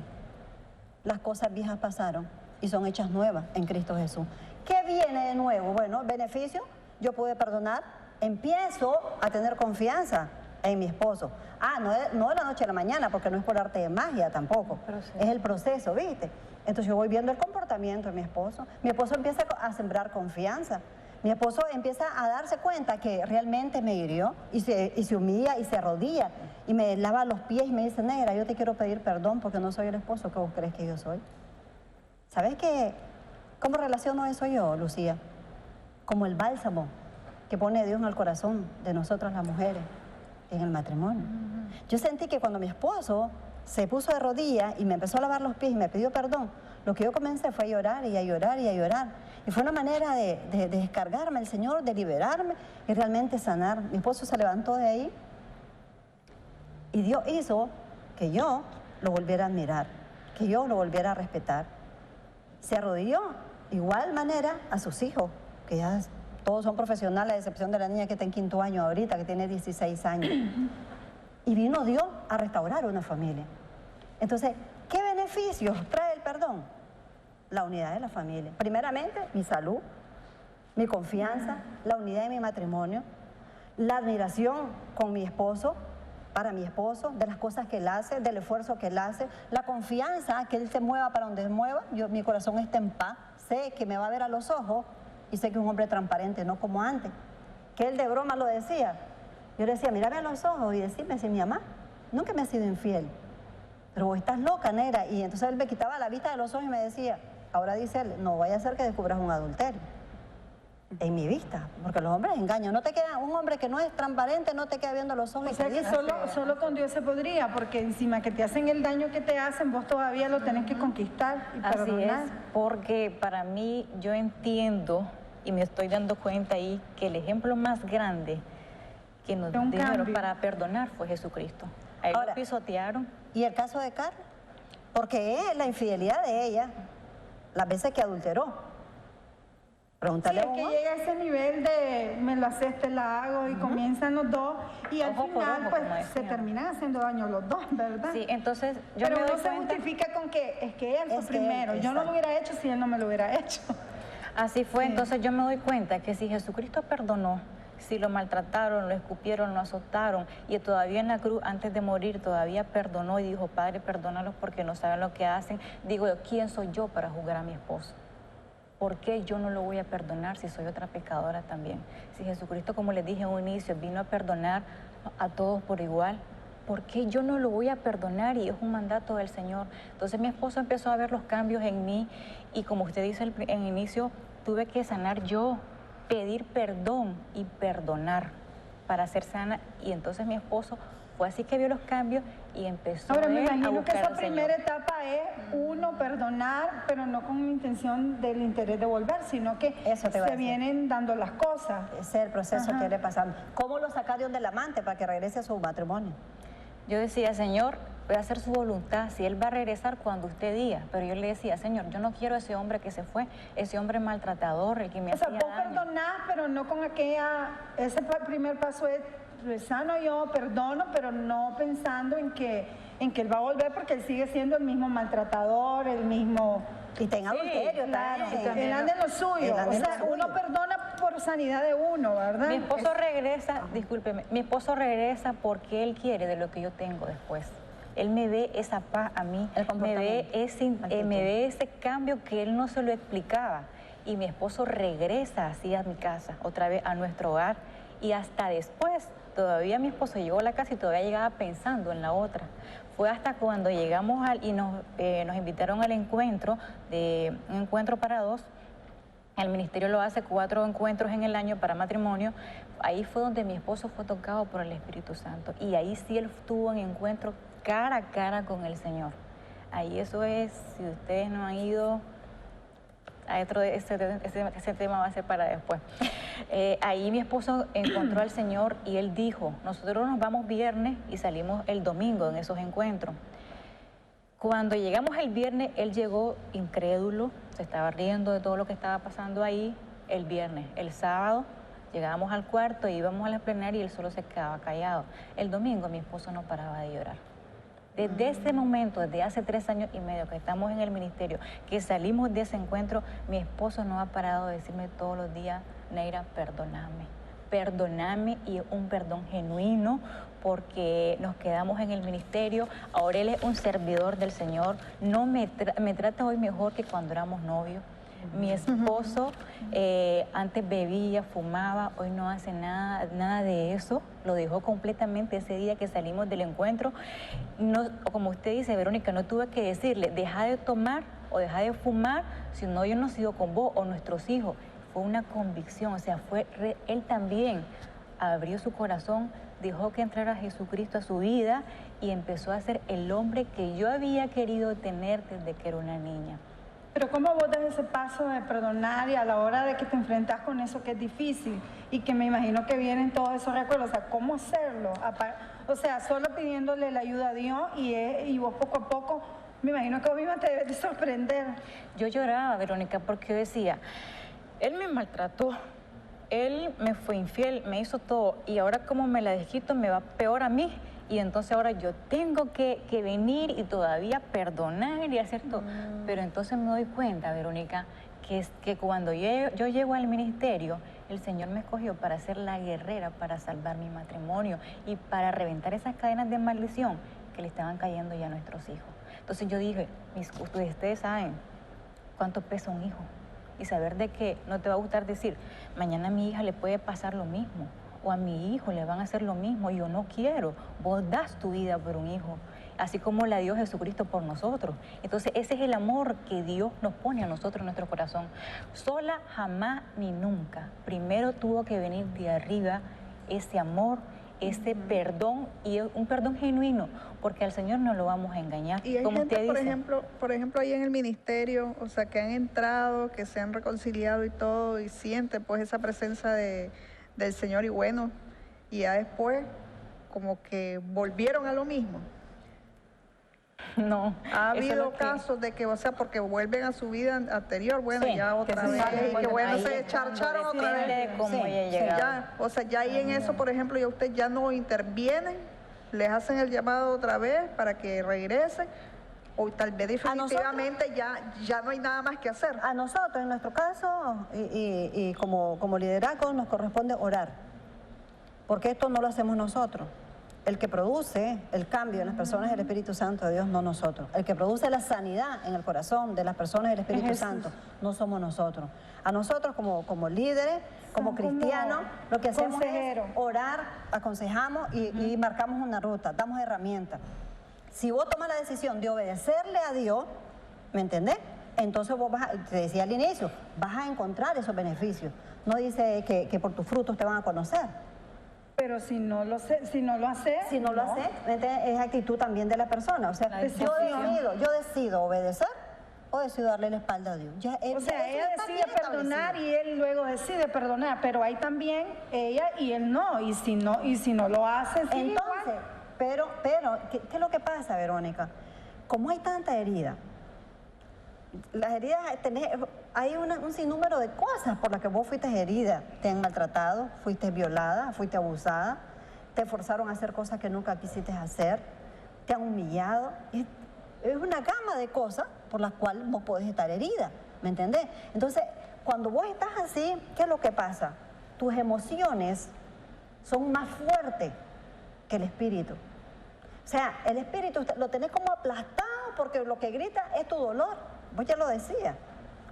las cosas viejas pasaron y son hechas nuevas en Cristo Jesús. ¿Qué viene de nuevo? Bueno, beneficio, yo pude perdonar, empiezo a tener confianza en mi esposo. No de la noche a la mañana, porque no es por arte de magia tampoco, es el proceso, ¿viste? Entonces yo voy viendo el comportamiento de mi esposo empieza a sembrar confianza, mi esposo empieza a darse cuenta que realmente me hirió y se humilla y se arrodilla y me lava los pies y me dice, negra, yo te quiero pedir perdón porque no soy el esposo que vos crees que yo soy. ¿Sabes qué? ¿Cómo relaciono eso yo, Lucía? Como el bálsamo que pone Dios en el corazón de nosotras las mujeres en el matrimonio. Yo sentí que cuando mi esposo se puso de rodillas y me empezó a lavar los pies y me pidió perdón, lo que yo comencé fue a llorar y a llorar y a llorar. Y fue una manera de descargarme al Señor, de liberarme y realmente sanar. Mi esposo se levantó de ahí y Dios hizo que yo lo volviera a admirar, que yo lo volviera a respetar. Se arrodilló igual manera a sus hijos, que ya todos son profesionales, a excepción de la niña que está en 5º año ahorita, que tiene 16 años. Y vino Dios a restaurar una familia. Entonces, ¿Qué beneficios trae el perdón? La unidad de la familia. Primeramente, mi salud, mi confianza, la unidad de mi matrimonio, la admiración con mi esposo, para mi esposo, de las cosas que él hace, del esfuerzo que él hace, la confianza que él se mueva para donde mueva, mi corazón está en paz, sé que me va a ver a los ojos y sé que es un hombre transparente, no como antes, que él de broma lo decía. Yo le decía, mírame a los ojos y decime si mi mamá nunca me ha sido infiel, pero vos estás loca, negra, y entonces él me quitaba la vista de los ojos y me decía, ahora dice él, no vaya a ser que descubras un adulterio. En mi vista, porque los hombres engañan. No te queda, un hombre que no es transparente no te queda viendo los ojos. O sea que solo con Dios se podría, porque encima que te hacen el daño que te hacen, vos todavía lo tenés que conquistar y Así perdonar. es, porque para mí yo entiendo y me estoy dando cuenta ahí que el ejemplo más grande que nos Un dieron cambio. para perdonar fue Jesucristo. A él Ahora, lo pisotearon. ¿y el caso de Carla? Porque la infidelidad de ella, las veces que adulteró. Sí, Pregúntale es a un que hombre. llega ese nivel de me lo haces, te la hago y comienzan los dos y al Ojo por final ojo, pues como se decían. terminan haciendo daño los dos, ¿verdad? Sí, entonces yo Pero me doy no se cuenta. justifica con que es que él fue Es que él, primero. Yo no lo exacto. hubiera hecho si él no me lo hubiera hecho. Así fue, entonces yo me doy cuenta que si Jesucristo perdonó, si lo maltrataron, lo escupieron, lo azotaron y todavía en la cruz, antes de morir, todavía perdonó y dijo, Padre, perdónalos porque no saben lo que hacen. Digo, ¿quién soy yo para juzgar a mi esposo? ¿Por qué yo no lo voy a perdonar si soy otra pecadora también? Si Jesucristo, como les dije en un inicio, vino a perdonar a todos por igual, ¿por qué yo no lo voy a perdonar? Y es un mandato del Señor. Entonces mi esposo empezó a ver los cambios en mí y como usted dice en inicio, tuve que sanar yo, pedir perdón y perdonar para ser sana. Y entonces mi esposo fue así que vio los cambios y empezó Ahora me él a imagino que buscar esa al Señor. primera etapa es uno perdonar, pero no con intención del interés de volver, sino que Eso te iba a se decir. vienen dando las cosas. Ese es el proceso Ajá. que le pasando. ¿Cómo lo saca Dios del amante para que regrese a su matrimonio? Yo decía, Señor, voy a hacer su voluntad, si Él va a regresar cuando usted diga. Pero yo le decía, Señor, yo no quiero ese hombre que se fue, ese hombre maltratador, el que me O sea, hacía vos daño. perdonás, pero no con aquella... Ese primer paso es, sano yo, perdono, pero no pensando en que él va a volver porque él sigue siendo el mismo maltratador, el mismo... Y ten adulterio, Claro, también. él anda en lo suyo. Él anda O en lo sea, suyo. uno perdona por sanidad de uno, ¿verdad? Mi esposo regresa, discúlpeme, mi esposo regresa porque él quiere de lo que yo tengo después. Él me ve esa paz a mí, El me ve, comportamiento, me ve ese cambio que él no se lo explicaba. Y mi esposo regresa así a mi casa, otra vez a nuestro hogar. Y hasta después, todavía mi esposo llegó a la casa y todavía llegaba pensando en la otra. Fue hasta cuando llegamos y nos invitaron al encuentro, un encuentro para dos. El ministerio lo hace 4 encuentros en el año para matrimonio. Ahí fue donde mi esposo fue tocado por el Espíritu Santo. Y ahí sí él tuvo un encuentro cara a cara con el Señor. Ahí eso es, si ustedes no han ido, ese tema va a ser para después. Ahí mi esposo encontró al Señor y él dijo, nosotros nos vamos viernes y salimos el domingo en esos encuentros. Cuando llegamos el viernes, él llegó incrédulo, se estaba riendo de todo lo que estaba pasando ahí el viernes. El sábado llegábamos al cuarto, íbamos a la plenaria y él solo se quedaba callado. El domingo mi esposo no paraba de llorar. Desde ese momento, desde hace 3 años y medio que estamos en el ministerio, que salimos de ese encuentro, mi esposo no ha parado de decirme todos los días, Neira, perdóname. Perdóname, y un perdón genuino, porque nos quedamos en el ministerio. Ahora él es un servidor del Señor. No me trata hoy mejor que cuando éramos novios. Mi esposo antes bebía, fumaba, hoy no hace nada de eso. Lo dejó completamente ese día que salimos del encuentro. No, como usted dice, Verónica, no tuve que decirle, deja de tomar o deja de fumar, si no yo no sigo con vos o nuestros hijos. Fue una convicción, o sea, él también abrió su corazón, dejó que entrara Jesucristo a su vida y empezó a ser el hombre que yo había querido tener desde que era una niña. Pero ¿cómo vos das ese paso de perdonar y a la hora de que te enfrentas con eso que es difícil y que me imagino que vienen todos esos recuerdos? O sea, ¿cómo hacerlo? O sea, solo pidiéndole la ayuda a Dios y vos poco a poco, me imagino que vos misma te debes de sorprender. Yo lloraba, Verónica, porque yo decía, él me maltrató, él me fue infiel, me hizo todo y ahora como me la desquito me va peor a mí. Y entonces ahora yo tengo que venir y todavía perdonar y hacer todo. Pero entonces me doy cuenta, Verónica, que cuando yo llego al ministerio, el Señor me escogió para ser la guerrera, para salvar mi matrimonio y para reventar esas cadenas de maldición que le estaban cayendo ya a nuestros hijos. Entonces yo dije, ustedes saben cuánto pesa un hijo. Y saber de que no te va a gustar decir, mañana a mi hija le puede pasar lo mismo, o a mi hijo le van a hacer lo mismo, y yo no quiero. Vos das tu vida por un hijo, así como la dio Jesucristo por nosotros. Entonces ese es el amor que Dios nos pone a nosotros en nuestro corazón. Sola, jamás ni nunca. Primero tuvo que venir de arriba ese amor, ese perdón, y un perdón genuino, porque al Señor no lo vamos a engañar. Y hay como gente, usted dice. por ejemplo, ahí en el ministerio, o sea, que han entrado, que se han reconciliado y todo, y sienten pues esa presencia del Señor, y bueno, y ya después como que volvieron a lo mismo. No. Ha eso es habido lo que- casos de que, o sea, porque vuelven a su vida anterior, bueno, Sí, ya otra que se vez, salen, y que bueno, bueno, ahí se es cuando charcharon otra depende vez. de cómo Sí, haya sí, llegado. Ya, o sea, ya ahí en eso, por ejemplo, ya usted ya no intervienen, les hacen el llamado otra vez para que regresen, o tal vez definitivamente ya no hay nada más que hacer. A nosotros, en nuestro caso, y como liderazgo, nos corresponde orar, porque esto no lo hacemos nosotros. El que produce el cambio en las personas es el Espíritu Santo de Dios, no nosotros. El que produce la sanidad en el corazón de las personas es el Espíritu Santo, no somos nosotros. A nosotros como líderes, como Son como cristianos, lo que hacemos consejeros. es orar, aconsejamos y marcamos una ruta, damos herramientas. Si vos tomas la decisión de obedecerle a Dios, ¿me entendés? Entonces vos te decía al inicio, vas a encontrar esos beneficios. No dice que por tus frutos te van a conocer. Pero si no lo haces, Si no lo haces, es actitud también de la persona. O sea, La yo decido obedecer o decido darle la espalda a Dios. Ya, O sea, eso ella está decide bien perdonar establecido. y él luego decide perdonar, pero hay también ella y él no, y si no lo hace, sigue Entonces, igual. pero, ¿qué es lo que pasa, Verónica? Como hay tanta herida, las heridas, hay un sinnúmero de cosas por las que vos fuiste herida. Te han maltratado, fuiste violada, fuiste abusada, te forzaron a hacer cosas que nunca quisiste hacer, te han humillado. Es una gama de cosas por las cuales vos podés estar herida, ¿me entendés? Entonces, cuando vos estás así, ¿qué es lo que pasa? Tus emociones son más fuertes que el espíritu. O sea, el espíritu lo tenés como aplastado porque lo que grita es tu dolor. Vos ya lo decías.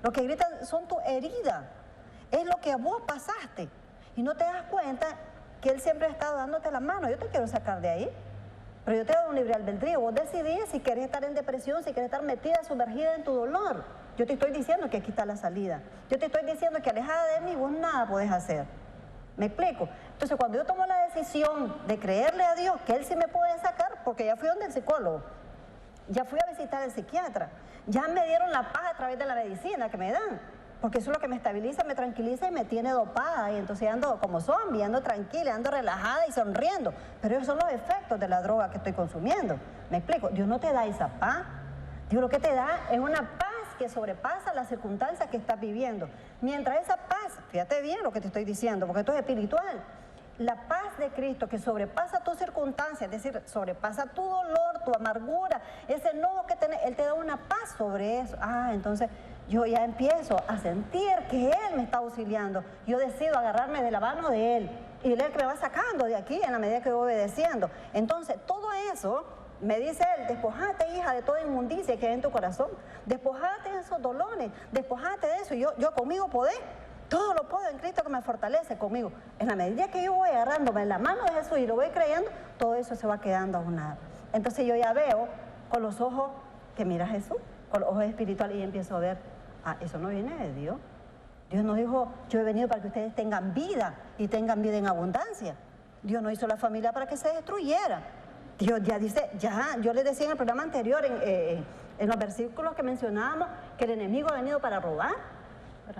Lo que gritan son tus heridas. Es lo que vos pasaste. Y no te das cuenta que Él siempre ha estado dándote la mano. Yo te quiero sacar de ahí. Pero yo te doy un libre albedrío. Vos decidís si querés estar en depresión, si querés estar metida, sumergida en tu dolor. Yo te estoy diciendo que aquí está la salida. Yo te estoy diciendo que alejada de mí vos nada podés hacer. ¿Me explico? Entonces, cuando yo tomo la decisión de creerle a Dios que Él sí me puede sacar, porque ya fui donde el psicólogo, ya fui a visitar al psiquiatra, ya me dieron la paz a través de la medicina que me dan, porque eso es lo que me estabiliza, me tranquiliza y me tiene dopada, y entonces ando como zombie, ando tranquila, ando relajada y sonriendo, pero esos son los efectos de la droga que estoy consumiendo. ¿Me explico? Dios no te da esa paz. Dios lo que te da es una paz que sobrepasa las circunstancias que estás viviendo. Mientras esa paz, fíjate bien lo que te estoy diciendo, porque esto es espiritual. La paz de Cristo que sobrepasa tus circunstancias, es decir, sobrepasa tu dolor, tu amargura, ese enojo que tenés, Él te da una paz sobre eso. Entonces yo ya empiezo a sentir que Él me está auxiliando. Yo decido agarrarme de la mano de Él y Él que me va sacando de aquí en la medida que voy obedeciendo. Entonces todo eso, me dice Él, despojate, hija, de toda inmundicia que hay en tu corazón. Despojate de esos dolores, despojate de eso. Yo conmigo podés. Todo lo puedo en Cristo que me fortalece conmigo. En la medida que yo voy agarrándome en la mano de Jesús y lo voy creyendo, todo eso se va quedando a un lado. Entonces yo ya veo con los ojos que mira Jesús, con los ojos espirituales, y empiezo a ver, eso no viene de Dios. Dios nos dijo, yo he venido para que ustedes tengan vida y tengan vida en abundancia. Dios no hizo la familia para que se destruyera. Dios ya dice, yo les decía en el programa anterior, en los versículos que mencionábamos, que el enemigo ha venido para robar,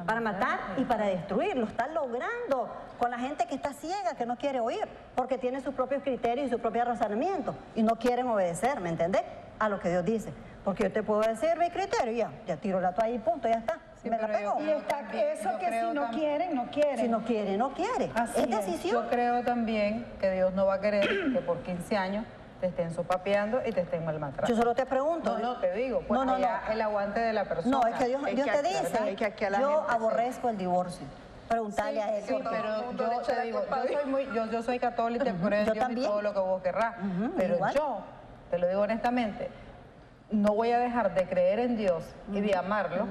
para matar y para destruir. Lo están logrando con la gente que está ciega, que no quiere oír, porque tiene sus propios criterios y su propio razonamiento y no quieren obedecer, ¿me entendés? A lo que Dios dice. Porque yo te puedo decir mi criterio, ya tiro la toalla y punto, ya está. Sí, me la pero pegó. Y está eso que si no quieren, no quieren. Si no quiere, no quiere. Así Es es. decisión. Yo creo también que Dios no va a querer que por 15 años te estén sopapeando y te estén maltratando. Yo solo te pregunto. No, te digo, pues allá el aguante de la persona. No, es que Dios te dice, que a la yo gente aborrezco el divorcio. Preguntarle a él. Sí, pero yo te digo, yo soy católica, por eso yo también. Todo lo que vos querrás. Pero igual. Yo, te lo digo honestamente, no voy a dejar de creer en Dios y de amarlo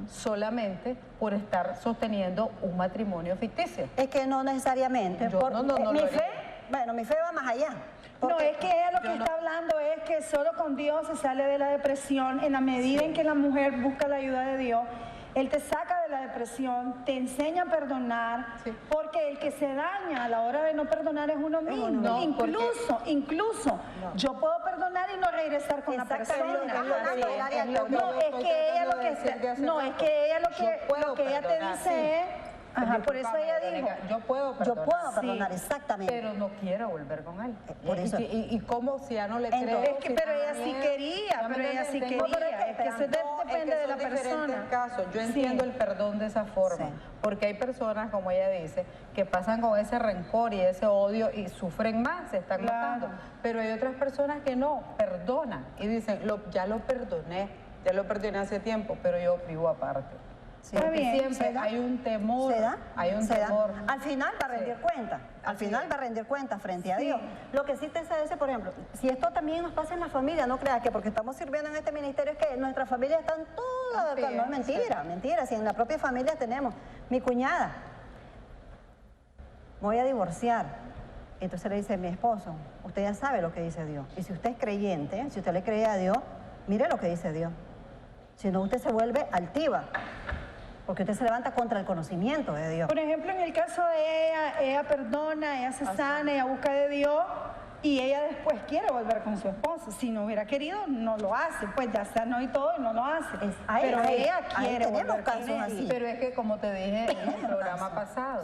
solamente por estar sosteniendo un matrimonio ficticio. Es que no necesariamente. Mi fe va más allá. No, es que ella lo que está hablando es que solo con Dios se sale de la depresión en la medida en que la mujer busca la ayuda de Dios. Él te saca de la depresión, te enseña a perdonar, porque el que se daña a la hora de no perdonar es uno mismo. No, incluso, yo puedo perdonar y no regresar con la persona. Es que ella lo que ella te dice es... Ajá, por eso ella dijo, yo puedo perdonar, exactamente. Pero no quiero volver con él. Por eso. Y cómo si ya no le creo. Es que, pero ella sí quería, Es que eso depende de la persona. Yo entiendo el perdón de esa forma, porque hay personas, como ella dice, que pasan con ese rencor y ese odio y sufren más, se están matando. Pero hay otras personas que no, perdonan y dicen, ya lo perdoné hace tiempo, pero yo vivo aparte. Sí. Porque siempre hay un temor. Hay un temor. Al final va a rendir cuenta. Al final va a rendir cuenta frente a Dios. Lo que sí te dice, por ejemplo, si esto también nos pasa en la familia, no creas que porque estamos sirviendo en este ministerio es que nuestras familias están todas. No es mentira, mentira. Si en la propia familia tenemos. Mi cuñada, me voy a divorciar. Entonces le dice a mi esposo, usted ya sabe lo que dice Dios. Y si usted es creyente, si usted le cree a Dios, mire lo que dice Dios. Si no, usted se vuelve altiva. Porque usted se levanta contra el conocimiento de Dios. Por ejemplo, en el caso de ella perdona, ella se sana, ella busca de Dios y ella después quiere volver con su esposo. Si no hubiera querido, no lo hace. Pues ya sanó y todo y no lo hace. Pero ella quiere volver con él. Pero es que, como te dije en el programa pasado,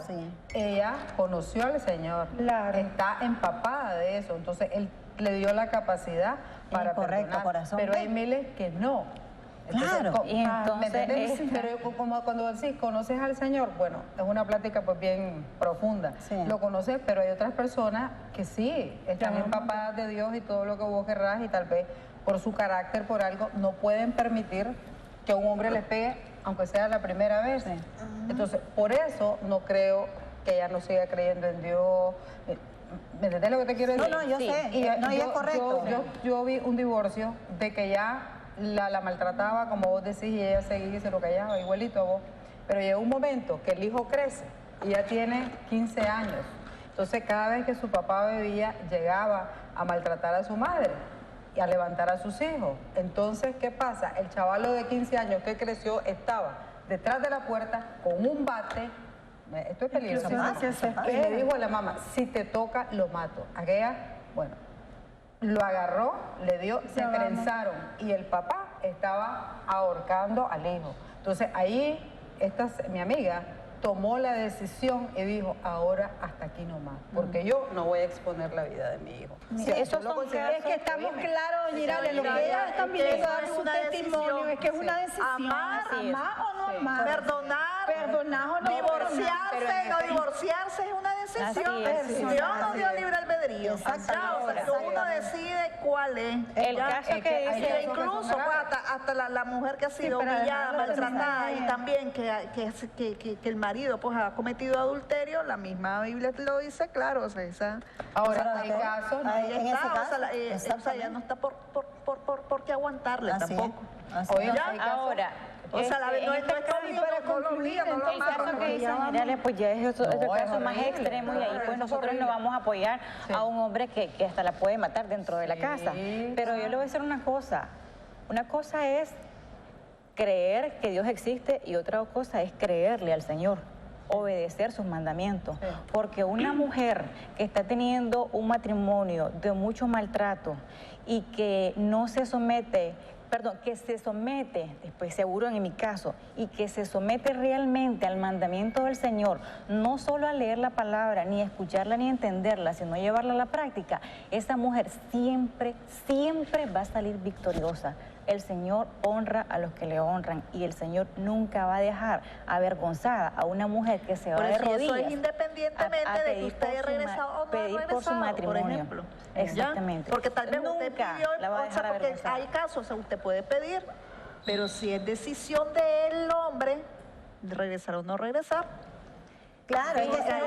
ella conoció al Señor. Claro. Está empapada de eso. Entonces, Él le dio la capacidad para perdonar. Corazón. Pero hay miles que no. Claro. Y entonces, pero como cuando decís, conoces al Señor, bueno, es una plática pues bien profunda. Lo conoces, pero hay otras personas que sí, están empapadas de Dios y todo lo que vos querrás y tal vez por su carácter, por algo, no pueden permitir que un hombre les pegue, aunque sea la primera vez. Entonces, por eso no creo que ella no siga creyendo en Dios. ¿Me entendés lo que te quiero decir? No, yo sé. Y es correcto. Yo vi un divorcio de que ya la maltrataba, como vos decís, y ella seguía y se lo callaba, igualito a vos. Pero llegó un momento que el hijo crece y ya tiene 15 años. Entonces, cada vez que su papá bebía, llegaba a maltratar a su madre y a levantar a sus hijos. Entonces, ¿qué pasa? El chavalo de 15 años que creció estaba detrás de la puerta con un bate. Esto es peligroso. Y le dijo a la mamá, si te toca, lo mato. Aquella, bueno, lo agarró, le dio, se trenzaron y el papá estaba ahorcando al hijo. Entonces ahí mi amiga tomó la decisión y dijo, ahora hasta aquí nomás, porque yo no voy a exponer la vida de mi hijo. Es que estamos claros, Girale, lo que ella está pidiendo dar su testimonio es que es una decisión. Amar o no amar. Perdonar o no. Divorciarse, no divorciarse es una decisión. Dios nos dio libre albedrío. Uno decide cuál es. El caso que dice... Incluso hasta la mujer que ha sido humillada, maltratada y también que el marido pues ha cometido adulterio, la misma Biblia lo dice claro. O sea, ahora hay casos, o sea, ya no está por qué aguantarle tampoco. Ahora, o sea, no es no lo obliga, no lo amarra. El caso que dice Girale, pues ya es otro caso más extremo y ahí pues nosotros no vamos a apoyar a un hombre que hasta la puede matar dentro de la casa. Pero yo le voy a decir una cosa es creer que Dios existe y otra cosa es creerle al Señor, obedecer sus mandamientos. Porque una mujer que está teniendo un matrimonio de mucho maltrato y que no se somete, que se somete, después seguro en mi caso, y que se somete realmente al mandamiento del Señor, no solo a leer la palabra, ni escucharla, ni entenderla, sino llevarla a la práctica, esa mujer siempre va a salir victoriosa. El Señor honra a los que le honran y el Señor nunca va a dejar avergonzada a una mujer que se va Por de eso, y rodillas. eso es independientemente de que usted haya regresado o no haya pedir por su regresado, matrimonio. por ejemplo. Exactamente. ¿Ya? Porque tal vez usted Nunca pidió, la va a o sea, dejar porque avergonzada. hay casos, o sea, usted puede pedir, pero si es decisión del hombre de regresar o no regresar. Claro, es que, o sea,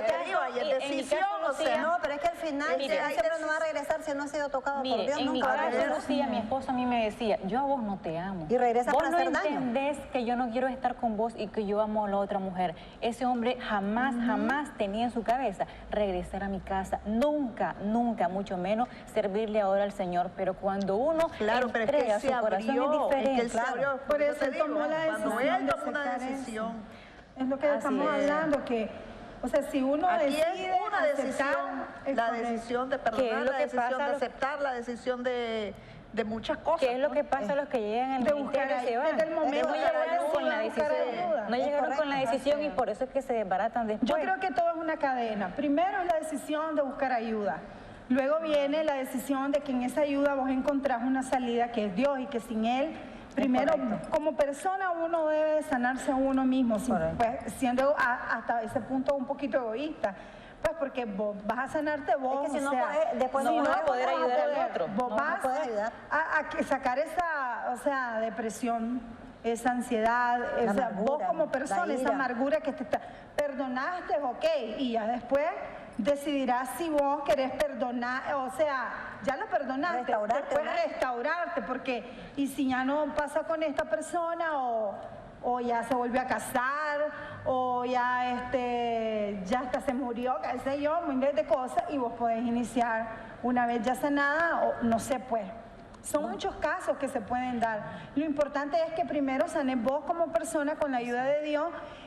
te digo, ahí es decisión, o sea. no, pero es que al final Mire, él hay siempre no va a regresar si no ha sido tocado por Mire, Dios, en mi nunca va a caso, regresar. Lucía, mi esposo a mí me decía, yo a vos no te amo. Y regresa vos para no hacer daño. entendés que yo no quiero estar con vos y que yo amo a la otra mujer. Ese hombre jamás, jamás tenía en su cabeza regresar a mi casa. Nunca, nunca, mucho menos servirle ahora al Señor. Pero cuando uno Claro, pero es que entrega él se su corazón abrió, es diferente. es que él se claro. abrió. Por yo eso te él digo, tomó la cuando decisión él de tomó una aceptar decisión. Es lo que Así estamos es. hablando, que, o sea, si uno Aquí decide es una aceptar, decisión, es la correcto. decisión de ¿Qué es perdonar, lo la que decisión pasa de a los- aceptar, la decisión de muchas cosas. ¿Qué es lo ¿no? que pasa a los que llegan al de ministerio buscar y se van? desde el momento no de llegaron buscar con la ayuda, decisión. No Es llegaron con la correcto. decisión y por eso es que se desbaratan después. Yo creo que todo es una cadena. Primero es la decisión de buscar ayuda. Luego viene la decisión de que en esa ayuda vos encontrás una salida que es Dios y que sin Él, primero como persona uno debe de sanarse a uno mismo, pues, siendo hasta ese punto un poquito egoísta. Pues porque vos vas a sanarte vos, Es que si o no sea, podés- después no si vas a poder vas ayudar al poder. otro. Vos No vas vas a poder ayudar. a sacar esa, o sea, depresión, esa ansiedad, La o sea, amargura, vos como la persona, esa ira. amargura que te está... Perdonaste, ok, y ya después decidirás si vos querés perdonar, o sea, ya lo perdonaste, Restaurarte, después ¿no? restaurarte, porque, y si ya no pasa con esta persona, o ya se volvió a casar, o ya ya hasta se murió, qué sé yo, miles de cosas, y vos podés iniciar una vez ya sanada, o no sé, pues. Son muchos casos que se pueden dar. Lo importante es que primero sanes vos como persona con la ayuda de Dios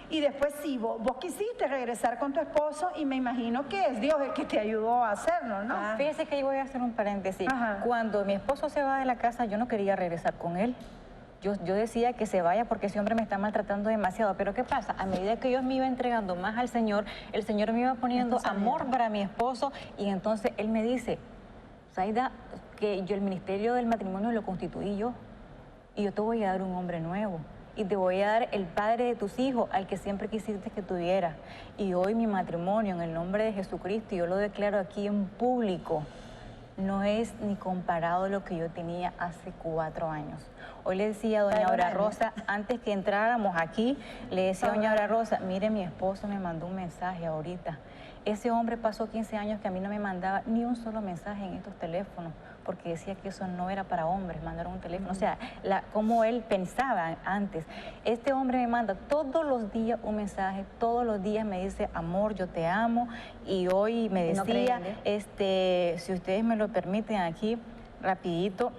y después sí, vos quisiste regresar con tu esposo y me imagino que es Dios el que te ayudó a hacerlo, ¿no? Fíjese que ahí voy a hacer un paréntesis. Ajá. Cuando mi esposo se va de la casa, yo no quería regresar con él. Yo decía que se vaya porque ese hombre me está maltratando demasiado. Pero ¿qué pasa? A medida que yo me iba entregando más al Señor, el Señor me iba poniendo amor para mi esposo y entonces él me dice, Zaida, que yo el ministerio del matrimonio lo constituí yo y yo te voy a dar un hombre nuevo y te voy a dar el padre de tus hijos al que siempre quisiste que tuvieras. Y hoy mi matrimonio en el nombre de Jesucristo, y yo lo declaro aquí en público, no es ni comparado a lo que yo tenía hace 4 años. Hoy le decía a doña Aura Rosa, antes que entráramos aquí, le decía a doña Aura Rosa, mire, mi esposo me mandó un mensaje ahorita. Ese hombre pasó 15 años que a mí no me mandaba ni un solo mensaje en estos teléfonos, porque decía que eso no era para hombres, mandar un teléfono. O sea, como él pensaba antes. Este hombre me manda todos los días un mensaje, todos los días me dice, amor, yo te amo. Y hoy me Y no decía, creen, si ustedes me lo permiten aquí, rapidito,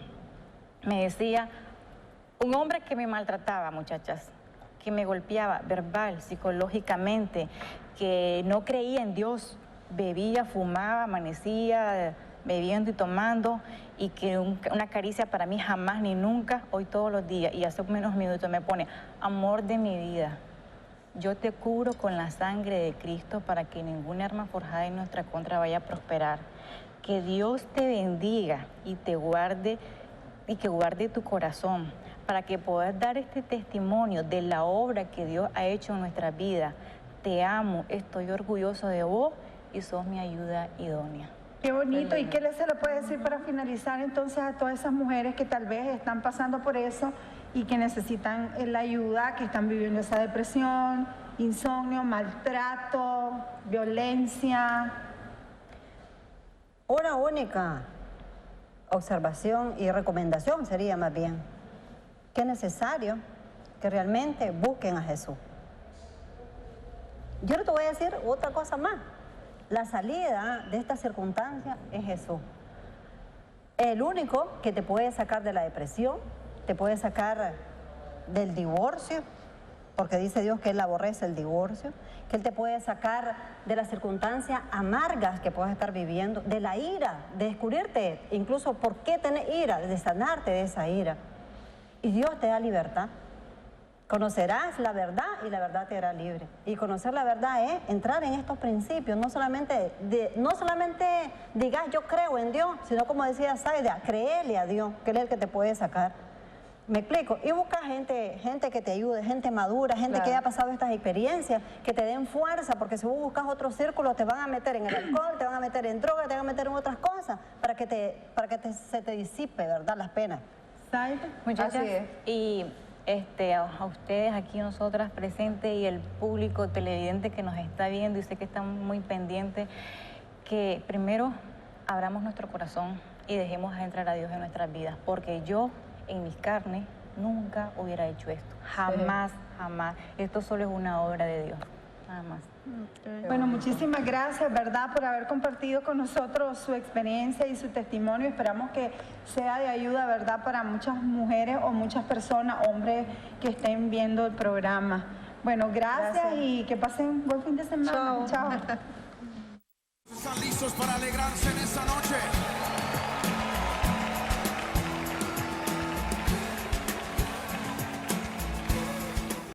me decía, un hombre que me maltrataba, muchachas, que me golpeaba verbal, psicológicamente, que no creía en Dios, bebía, fumaba, amanecía bebiendo y tomando, y que una caricia para mí jamás ni nunca, hoy todos los días, y hace menos minutos me pone, amor de mi vida, yo te cubro con la sangre de Cristo para que ninguna arma forjada en nuestra contra vaya a prosperar. Que Dios te bendiga y te guarde, y que guarde tu corazón, para que puedas dar este testimonio de la obra que Dios ha hecho en nuestra vida. Te amo, estoy orgulloso de vos y sos mi ayuda idónea. Qué bonito. ¿Y qué se le puede decir para finalizar entonces a todas esas mujeres que tal vez están pasando por eso y que necesitan la ayuda, que están viviendo esa depresión, insomnio, maltrato, violencia? Una única observación y recomendación sería más bien que es necesario que realmente busquen a Jesús. Yo no te voy a decir otra cosa más. La salida de esta circunstancia es Jesús. El único que te puede sacar de la depresión, te puede sacar del divorcio, porque dice Dios que Él aborrece el divorcio, que Él te puede sacar de las circunstancias amargas que puedas estar viviendo, de la ira, de descubrirte incluso por qué tenés ira, de sanarte de esa ira. Y Dios te da libertad. Conocerás la verdad y la verdad te hará libre. Y conocer la verdad es entrar en estos principios, no solamente digas yo creo en Dios, sino como decía Zaida, creerle a Dios, que Él es el que te puede sacar. ¿Me explico? Y busca gente que te ayude, gente madura, gente que haya pasado estas experiencias, que te den fuerza, porque si vos buscas otro círculo te van a meter en el alcohol, te van a meter en droga, te van a meter en otras cosas, para que se te disipe, ¿verdad?, las penas. Zaida. Muchachas, Así es. y a ustedes aquí, nosotras presentes, y el público televidente que nos está viendo y sé que están muy pendientes, que primero abramos nuestro corazón y dejemos entrar a Dios en nuestras vidas, porque yo en mis carnes nunca hubiera hecho esto, jamás, jamás. Esto solo es una obra de Dios, nada más. Bueno, muchísimas gracias, ¿verdad?, por haber compartido con nosotros su experiencia y su testimonio. Esperamos que sea de ayuda, ¿verdad?, para muchas mujeres o muchas personas, hombres que estén viendo el programa. Bueno, gracias y que pasen buen fin de semana. Chao. Están listos para alegrarse en esta